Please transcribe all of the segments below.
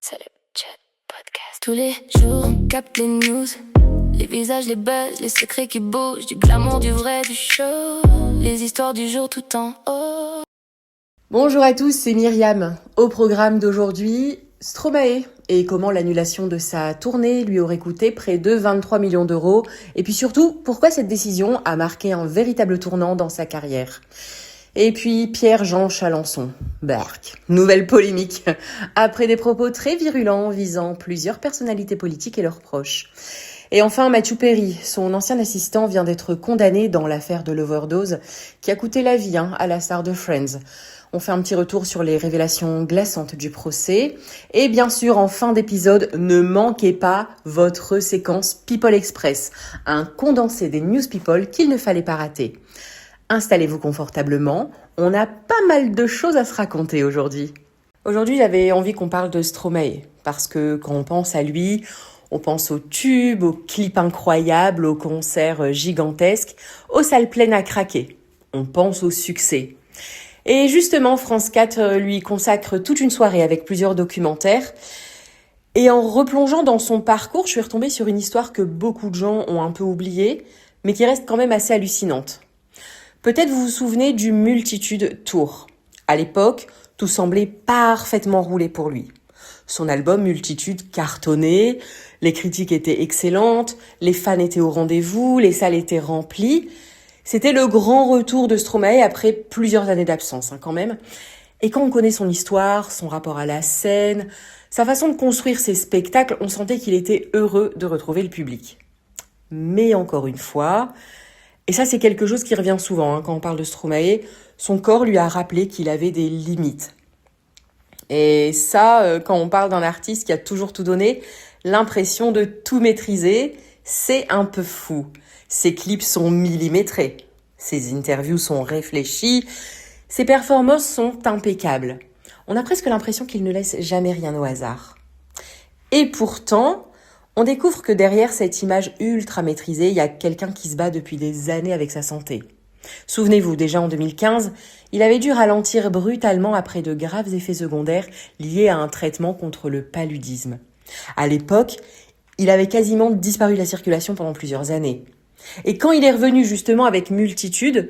C'est le Chat Podcast. Tous les jours, on capte les news. Les visages, les buzz, les secrets qui bougent. Du glamour, du vrai, du show. Les histoires du jour tout en haut. Bonjour à tous, c'est Myriam. Au programme d'aujourd'hui, Stromae et comment l'annulation de sa tournée lui aurait coûté près de 23 millions d'euros. Et puis surtout, pourquoi cette décision a marqué un véritable tournant dans sa carrière. Et puis Pierre-Jean Chalençon. Bark. Nouvelle polémique. Après des propos très virulents visant plusieurs personnalités politiques et leurs proches. Et enfin, Matthew Perry, son ancien assistant, vient d'être condamné dans l'affaire de l'overdose qui a coûté la vie à la star de Friends. On fait un petit retour sur les révélations glaçantes du procès. Et bien sûr, en fin d'épisode, ne manquez pas votre séquence People Express, un condensé des News People qu'il ne fallait pas rater. Installez-vous confortablement, on a pas mal de choses à se raconter aujourd'hui. Aujourd'hui, j'avais envie qu'on parle de Stromae, parce que quand on pense à lui, on pense aux tubes, aux clips incroyables, aux concerts gigantesques, aux salles pleines à craquer. On pense au succès. Et justement, France 4 lui consacre toute une soirée avec plusieurs documentaires. Et en replongeant dans son parcours, je suis retombée sur une histoire que beaucoup de gens ont un peu oubliée, mais qui reste quand même assez hallucinante. Peut-être vous vous souvenez du Multitude Tour. À l'époque, tout semblait parfaitement roulé pour lui. Son album Multitude cartonnait, les critiques étaient excellentes, les fans étaient au rendez-vous, les salles étaient remplies. C'était le grand retour de Stromae après plusieurs années d'absence quand même. Et quand on connaît son histoire, son rapport à la scène, sa façon de construire ses spectacles, on sentait qu'il était heureux de retrouver le public. Mais encore une fois, et ça c'est quelque chose qui revient souvent quand on parle de Stromae, son corps lui a rappelé qu'il avait des limites. Et ça, quand on parle d'un artiste qui a toujours tout donné, l'impression de tout maîtriser, c'est un peu fou. Ses clips sont millimétrés, ses interviews sont réfléchies, ses performances sont impeccables. On a presque l'impression qu'il ne laisse jamais rien au hasard. Et pourtant, on découvre que derrière cette image ultra maîtrisée, il y a quelqu'un qui se bat depuis des années avec sa santé. Souvenez-vous, déjà en 2015, il avait dû ralentir brutalement après de graves effets secondaires liés à un traitement contre le paludisme. À l'époque, il avait quasiment disparu de la circulation pendant plusieurs années. Et quand il est revenu justement avec Multitude,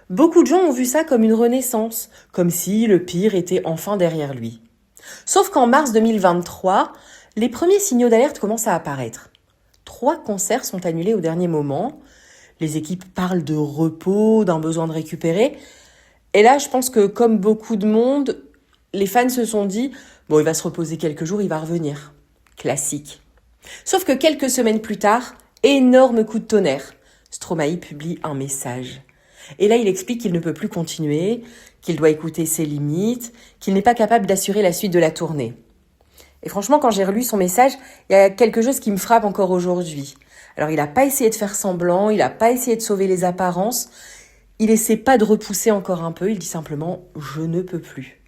beaucoup de gens ont vu ça comme une renaissance, comme si le pire était enfin derrière lui. Sauf qu'en mars 2023, les premiers signaux d'alerte commencent à apparaître. 3 concerts sont annulés au dernier moment. Les équipes parlent de repos, d'un besoin de récupérer. Et là, je pense que comme beaucoup de monde, les fans se sont dit « Bon, il va se reposer quelques jours, il va revenir. » Classique. Sauf que quelques semaines plus tard, énorme coup de tonnerre. Stromae publie un message. Et là, il explique qu'il ne peut plus continuer, qu'il doit écouter ses limites, qu'il n'est pas capable d'assurer la suite de la tournée. Et franchement, quand j'ai relu son message, il y a quelque chose qui me frappe encore aujourd'hui. Alors, il n'a pas essayé de faire semblant, il n'a pas essayé de sauver les apparences, il n'essaie pas de repousser encore un peu, il dit simplement « je ne peux plus ».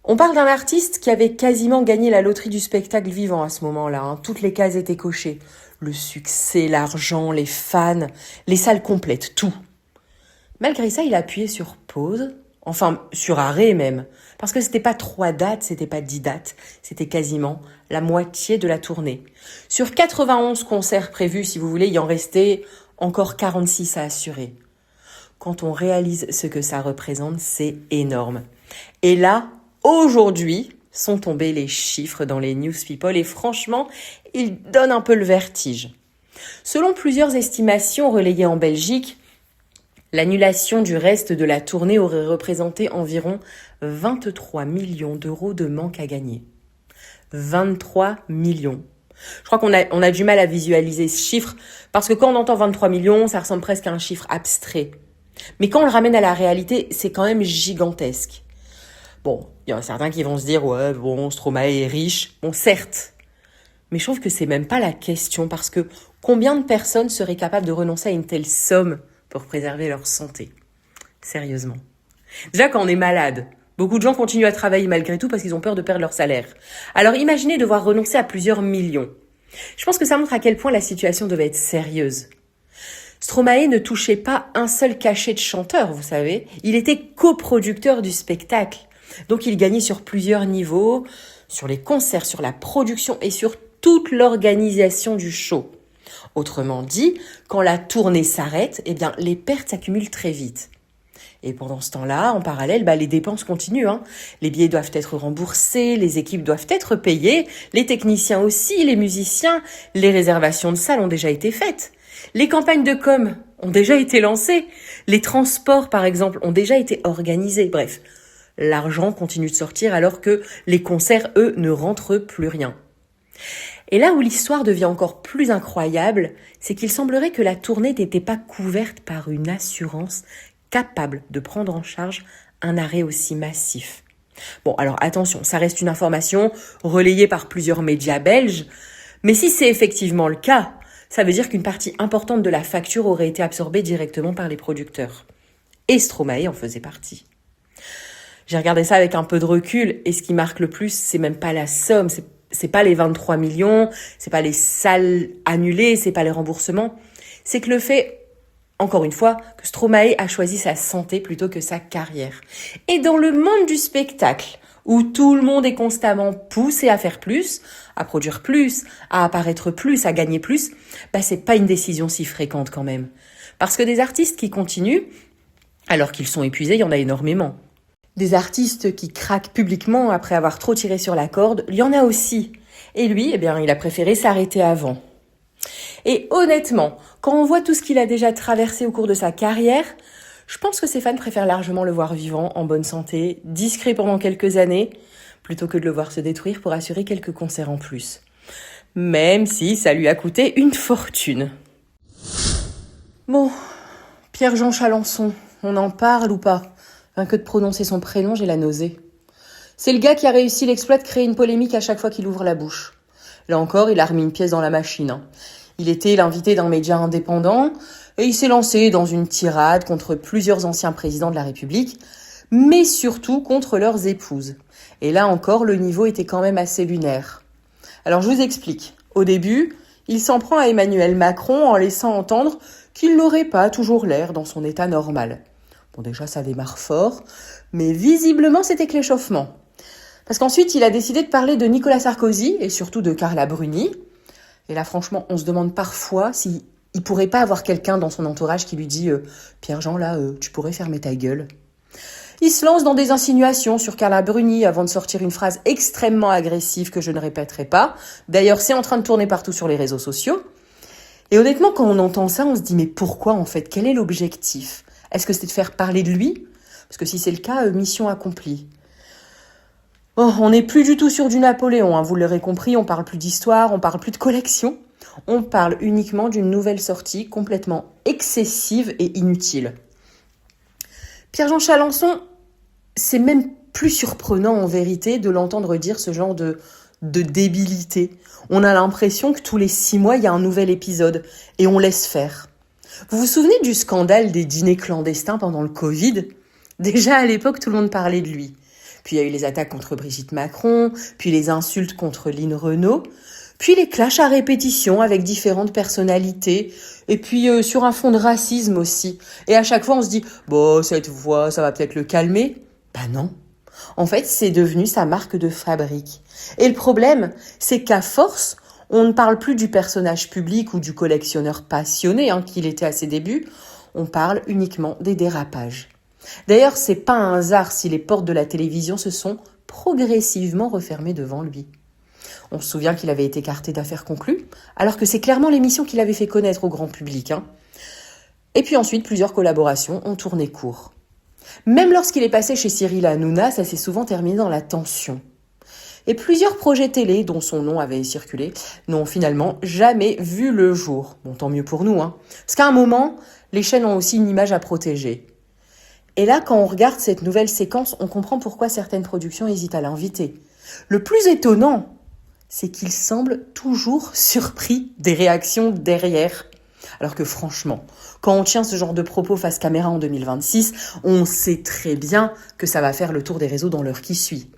On parle d'un artiste qui avait quasiment gagné la loterie du spectacle vivant à ce moment-là. Toutes les cases étaient cochées. Le succès, l'argent, les fans, les salles complètes, tout. Malgré ça, il a appuyé sur pause, enfin sur arrêt même, parce que c'était pas 3 dates, c'était pas 10 dates, c'était quasiment la moitié de la tournée. Sur 91 concerts prévus, si vous voulez, il en restait encore 46 à assurer. Quand on réalise ce que ça représente, c'est énorme. Et là, aujourd'hui, sont tombés les chiffres dans les News People et franchement, ils donnent un peu le vertige. Selon plusieurs estimations relayées en Belgique, l'annulation du reste de la tournée aurait représenté environ 23 millions d'euros de manque à gagner. 23 millions. Je crois qu'on a du mal à visualiser ce chiffre parce que quand on entend 23 millions, ça ressemble presque à un chiffre abstrait. Mais quand on le ramène à la réalité, c'est quand même gigantesque. Bon, il y en a certains qui vont se dire « Ouais, bon, Stromae est riche. » Bon, certes. Mais je trouve que c'est même pas la question parce que combien de personnes seraient capables de renoncer à une telle somme pour préserver leur santé? Sérieusement. Déjà, quand on est malade, beaucoup de gens continuent à travailler malgré tout parce qu'ils ont peur de perdre leur salaire. Alors imaginez devoir renoncer à plusieurs millions. Je pense que ça montre à quel point la situation devait être sérieuse. Stromae ne touchait pas un seul cachet de chanteur, vous savez. Il était coproducteur du spectacle. Donc il gagnait sur plusieurs niveaux, sur les concerts, sur la production et sur toute l'organisation du show. Autrement dit, quand la tournée s'arrête, eh bien, les pertes s'accumulent très vite. Et pendant ce temps-là, en parallèle, les dépenses continuent. Les billets doivent être remboursés, les équipes doivent être payées, les techniciens aussi, les musiciens, les réservations de salles ont déjà été faites. Les campagnes de com ont déjà été lancées. Les transports, par exemple, ont déjà été organisés. Bref, l'argent continue de sortir alors que les concerts, eux, ne rentrent plus rien. Et là où l'histoire devient encore plus incroyable, c'est qu'il semblerait que la tournée n'était pas couverte par une assurance capable de prendre en charge un arrêt aussi massif. Bon, alors attention, ça reste une information relayée par plusieurs médias belges, mais si c'est effectivement le cas, ça veut dire qu'une partie importante de la facture aurait été absorbée directement par les producteurs. Et Stromae en faisait partie. J'ai regardé ça avec un peu de recul, et ce qui marque le plus, c'est même pas la somme, c'est pas les 23 millions, c'est pas les salles annulées, c'est pas les remboursements, c'est que le fait, encore une fois, que Stromae a choisi sa santé plutôt que sa carrière. Et dans le monde du spectacle, où tout le monde est constamment poussé à faire plus, à produire plus, à apparaître plus, à gagner plus, c'est pas une décision si fréquente quand même. Parce que des artistes qui continuent, alors qu'ils sont épuisés, il y en a énormément. Des artistes qui craquent publiquement après avoir trop tiré sur la corde, il y en a aussi. Et lui, il a préféré s'arrêter avant. Et honnêtement, quand on voit tout ce qu'il a déjà traversé au cours de sa carrière, je pense que ses fans préfèrent largement le voir vivant, en bonne santé, discret pendant quelques années, plutôt que de le voir se détruire pour assurer quelques concerts en plus. Même si ça lui a coûté une fortune. Bon, Pierre-Jean Chalençon, on en parle ou pas ? Rien que de prononcer son prénom, j'ai la nausée. C'est le gars qui a réussi l'exploit de créer une polémique à chaque fois qu'il ouvre la bouche. Là encore, il a remis une pièce dans la machine. Il était l'invité d'un média indépendant et il s'est lancé dans une tirade contre plusieurs anciens présidents de la République, mais surtout contre leurs épouses. Et là encore, le niveau était quand même assez lunaire. Alors je vous explique. Au début, il s'en prend à Emmanuel Macron en laissant entendre qu'il n'aurait pas toujours l'air dans son état normal. Bon, déjà, ça démarre fort, mais visiblement, c'était que l'échauffement. Parce qu'ensuite, il a décidé de parler de Nicolas Sarkozy et surtout de Carla Bruni. Et là, franchement, on se demande parfois s'il pourrait pas avoir quelqu'un dans son entourage qui lui dit « Pierre-Jean, là, tu pourrais fermer ta gueule ». Il se lance dans des insinuations sur Carla Bruni avant de sortir une phrase extrêmement agressive que je ne répéterai pas. D'ailleurs, c'est en train de tourner partout sur les réseaux sociaux. Et honnêtement, quand on entend ça, on se dit « Mais pourquoi, en fait ? Quel est l'objectif ? Est-ce que c'est de faire parler de lui ? Parce que si c'est le cas, mission accomplie. » Oh, on n'est plus du tout sur du Napoléon, vous l'aurez compris, on parle plus d'histoire, on parle plus de collection. On parle uniquement d'une nouvelle sortie complètement excessive et inutile. Pierre-Jean Chalençon, c'est même plus surprenant en vérité de l'entendre dire ce genre de débilité. On a l'impression que tous les 6 mois, il y a un nouvel épisode et on laisse faire. Vous vous souvenez du scandale des dîners clandestins pendant le Covid ? Déjà à l'époque, tout le monde parlait de lui. Puis il y a eu les attaques contre Brigitte Macron, puis les insultes contre Lynn Renaud, puis les clashs à répétition avec différentes personnalités, et puis sur un fond de racisme aussi. Et à chaque fois, on se dit « Bon, cette voix, ça va peut-être le calmer ». Non. En fait, c'est devenu sa marque de fabrique. Et le problème, c'est qu'à force, on ne parle plus du personnage public ou du collectionneur passionné qu'il était à ses débuts, on parle uniquement des dérapages. D'ailleurs, c'est pas un hasard si les portes de la télévision se sont progressivement refermées devant lui. On se souvient qu'il avait été écarté d'Affaires conclues, alors que c'est clairement l'émission qu'il avait fait connaître au grand public. Et puis ensuite, plusieurs collaborations ont tourné court. Même lorsqu'il est passé chez Cyril Hanouna, ça s'est souvent terminé dans la tension. Et plusieurs projets télé, dont son nom avait circulé, n'ont finalement jamais vu le jour. Bon, tant mieux pour nous, Parce qu'à un moment, les chaînes ont aussi une image à protéger. Et là, quand on regarde cette nouvelle séquence, on comprend pourquoi certaines productions hésitent à l'inviter. Le plus étonnant, c'est qu'il semble toujours surpris des réactions derrière. Alors que franchement, quand on tient ce genre de propos face caméra en 2026, on sait très bien que ça va faire le tour des réseaux dans l'heure qui suit.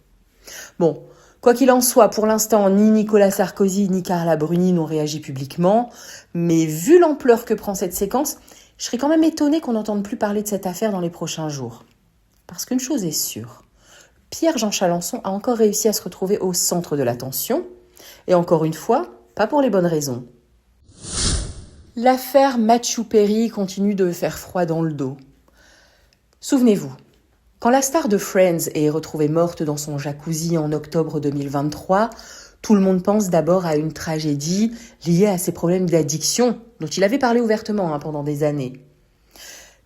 Bon, quoi qu'il en soit, pour l'instant, ni Nicolas Sarkozy ni Carla Bruni n'ont réagi publiquement, mais vu l'ampleur que prend cette séquence, je serais quand même étonnée qu'on n'entende plus parler de cette affaire dans les prochains jours. Parce qu'une chose est sûre, Pierre-Jean Chalençon a encore réussi à se retrouver au centre de l'attention. Et encore une fois, pas pour les bonnes raisons. L'affaire Matthew Perry continue de faire froid dans le dos. Souvenez-vous, quand la star de Friends est retrouvée morte dans son jacuzzi en octobre 2023, tout le monde pense d'abord à une tragédie liée à ses problèmes d'addiction, dont il avait parlé ouvertement pendant des années.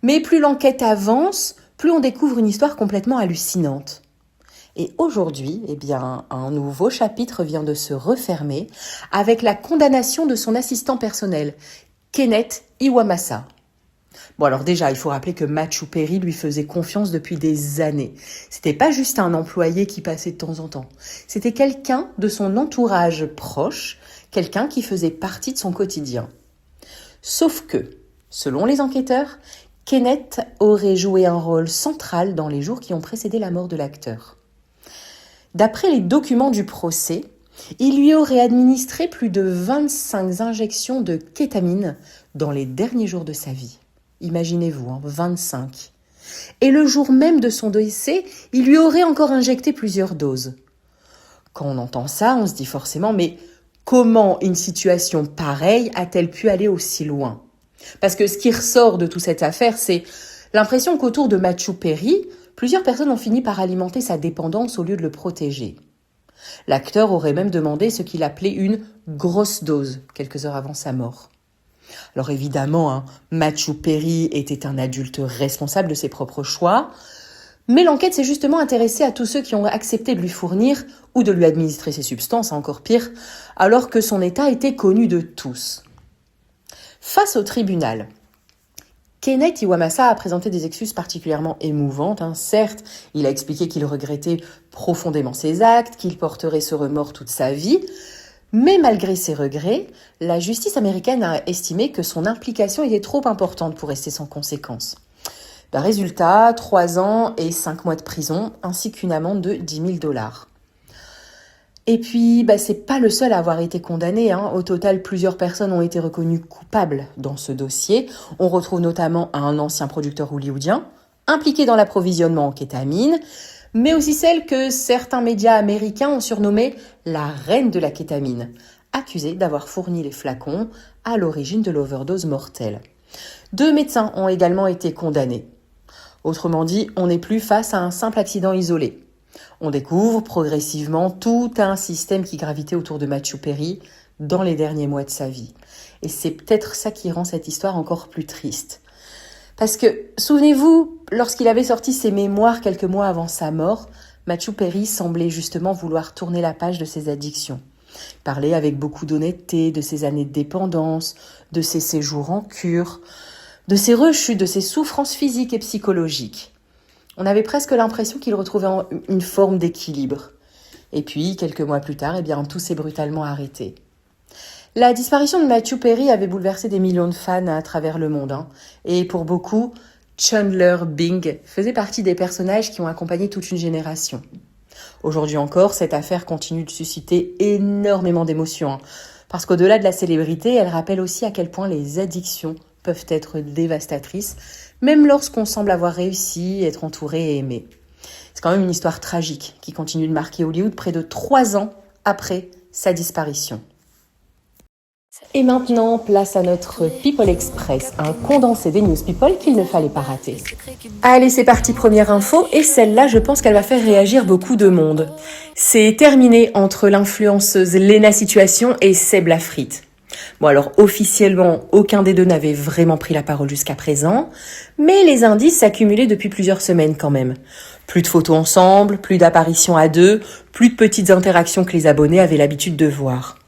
Mais plus l'enquête avance, plus on découvre une histoire complètement hallucinante. Et aujourd'hui, un nouveau chapitre vient de se refermer avec la condamnation de son assistant personnel, Kenneth Iwamasa. Bon alors déjà, il faut rappeler que Matthew Perry lui faisait confiance depuis des années. C'était pas juste un employé qui passait de temps en temps. C'était quelqu'un de son entourage proche, quelqu'un qui faisait partie de son quotidien. Sauf que, selon les enquêteurs, Kenneth aurait joué un rôle central dans les jours qui ont précédé la mort de l'acteur. D'après les documents du procès, il lui aurait administré plus de 25 injections de kétamine dans les derniers jours de sa vie. Imaginez-vous, 25. Et le jour même de son décès, il lui aurait encore injecté plusieurs doses. Quand on entend ça, on se dit forcément, mais comment une situation pareille a-t-elle pu aller aussi loin ? Parce que ce qui ressort de toute cette affaire, c'est l'impression qu'autour de Matthew Perry, plusieurs personnes ont fini par alimenter sa dépendance au lieu de le protéger. L'acteur aurait même demandé ce qu'il appelait une grosse dose, quelques heures avant sa mort. Alors évidemment, Matthew Perry était un adulte responsable de ses propres choix, mais l'enquête s'est justement intéressée à tous ceux qui ont accepté de lui fournir ou de lui administrer ces substances, encore pire, alors que son état était connu de tous. Face au tribunal, Kenneth Iwamasa a présenté des excuses particulièrement émouvantes. Certes, il a expliqué qu'il regrettait profondément ses actes, qu'il porterait ce remords toute sa vie, mais malgré ses regrets, la justice américaine a estimé que son implication était trop importante pour rester sans conséquence. Résultat, 3 ans et 5 mois de prison, ainsi qu'une amende de $10,000. Et puis, c'est pas le seul à avoir été condamné. Au total, plusieurs personnes ont été reconnues coupables dans ce dossier. On retrouve notamment un ancien producteur hollywoodien, impliqué dans l'approvisionnement en kétamine, mais aussi celle que certains médias américains ont surnommée la reine de la kétamine, accusée d'avoir fourni les flacons à l'origine de l'overdose mortelle. 2 médecins ont également été condamnés. Autrement dit, on n'est plus face à un simple accident isolé. On découvre progressivement tout un système qui gravitait autour de Matthew Perry dans les derniers mois de sa vie. Et c'est peut-être ça qui rend cette histoire encore plus triste. Parce que, souvenez-vous, lorsqu'il avait sorti ses mémoires quelques mois avant sa mort, Matthew Perry semblait justement vouloir tourner la page de ses addictions. Il parlait avec beaucoup d'honnêteté de ses années de dépendance, de ses séjours en cure, de ses rechutes, de ses souffrances physiques et psychologiques. On avait presque l'impression qu'il retrouvait une forme d'équilibre. Et puis, quelques mois plus tard, tout s'est brutalement arrêté. La disparition de Matthew Perry avait bouleversé des millions de fans à travers le monde. Et pour beaucoup, Chandler Bing faisait partie des personnages qui ont accompagné toute une génération. Aujourd'hui encore, cette affaire continue de susciter énormément d'émotions. Parce qu'au-delà de la célébrité, elle rappelle aussi à quel point les addictions peuvent être dévastatrices, même lorsqu'on semble avoir réussi, être entouré et aimé. C'est quand même une histoire tragique qui continue de marquer Hollywood près de 3 ans après sa disparition. Et maintenant, place à notre People Express, un condensé des news people qu'il ne fallait pas rater. Allez, c'est parti, première info, et celle-là, je pense qu'elle va faire réagir beaucoup de monde. C'est terminé entre l'influenceuse Lena Situation et Seb Lafrite. Bon alors, officiellement, aucun des deux n'avait vraiment pris la parole jusqu'à présent, mais les indices s'accumulaient depuis plusieurs semaines quand même. Plus de photos ensemble, plus d'apparitions à deux, plus de petites interactions que les abonnés avaient l'habitude de voir.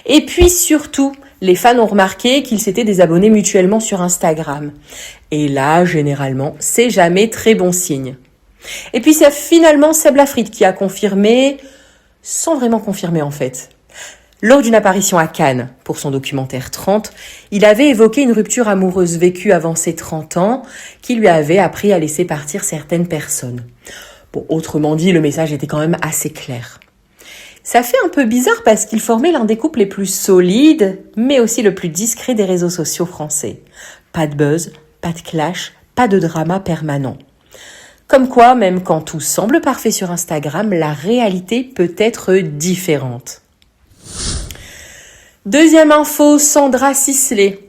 Et puis surtout, les fans ont remarqué qu'ils s'étaient désabonnés mutuellement sur Instagram. Et là, généralement, c'est jamais très bon signe. Et puis c'est finalement Seb Lafrite qui a confirmé, sans vraiment confirmer en fait. Lors d'une apparition à Cannes, pour son documentaire 30, il avait évoqué une rupture amoureuse vécue avant ses 30 ans, qui lui avait appris à laisser partir certaines personnes. Bon, autrement dit, le message était quand même assez clair. Ça fait un peu bizarre parce qu'il formait l'un des couples les plus solides, mais aussi le plus discret des réseaux sociaux français. Pas de buzz, pas de clash, pas de drama permanent. Comme quoi, même quand tout semble parfait sur Instagram, la réalité peut être différente. Deuxième info, Sandra Sisley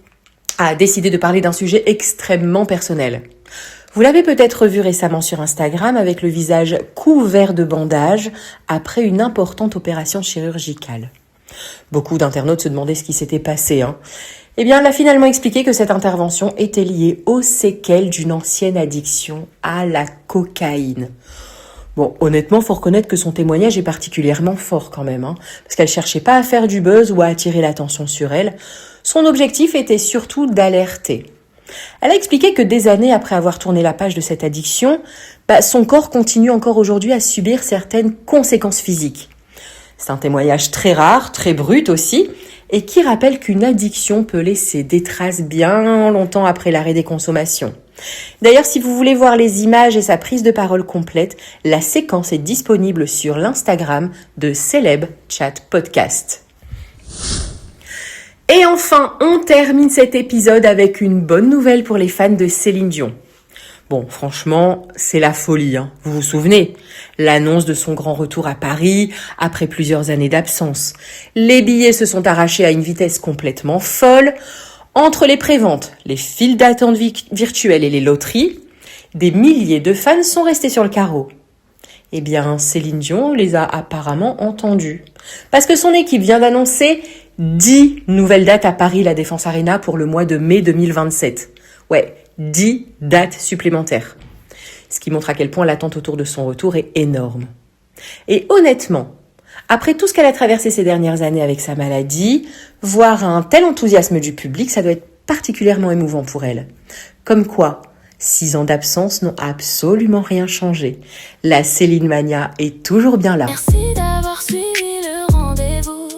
a décidé de parler d'un sujet extrêmement personnel. Vous l'avez peut-être vu récemment sur Instagram avec le visage couvert de bandages après une importante opération chirurgicale. Beaucoup d'internautes se demandaient ce qui s'était passé. Eh bien, elle a finalement expliqué que cette intervention était liée aux séquelles d'une ancienne addiction à la cocaïne. Bon, honnêtement, faut reconnaître que son témoignage est particulièrement fort quand même, parce qu'elle cherchait pas à faire du buzz ou à attirer l'attention sur elle. Son objectif était surtout d'alerter. Elle a expliqué que des années après avoir tourné la page de cette addiction, son corps continue encore aujourd'hui à subir certaines conséquences physiques. C'est un témoignage très rare, très brut aussi, et qui rappelle qu'une addiction peut laisser des traces bien longtemps après l'arrêt des consommations. D'ailleurs, si vous voulez voir les images et sa prise de parole complète, la séquence est disponible sur l'Instagram de Celeb Chat Podcast. Et enfin, on termine cet épisode avec une bonne nouvelle pour les fans de Céline Dion. Bon, franchement, c'est la folie, Vous vous souvenez ? L'annonce de son grand retour à Paris, après plusieurs années d'absence. Les billets se sont arrachés à une vitesse complètement folle. Entre les préventes, les files d'attente virtuelles et les loteries, des milliers de fans sont restés sur le carreau. Eh bien, Céline Dion les a apparemment entendus. Parce que son équipe vient d'annoncer 10 nouvelles dates à Paris, la Défense Arena, pour le mois de mai 2027. Ouais, 10 dates supplémentaires. Ce qui montre à quel point l'attente autour de son retour est énorme. Et honnêtement, après tout ce qu'elle a traversé ces dernières années avec sa maladie, voir un tel enthousiasme du public, ça doit être particulièrement émouvant pour elle. Comme quoi, 6 ans d'absence n'ont absolument rien changé. La Céline Mania est toujours bien là. Merci d'avoir suivi le rendez-vous.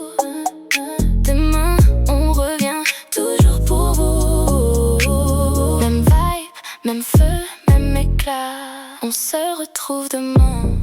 Demain, on revient toujours pour vous. Même vibe, même feu, même éclat. On se retrouve demain.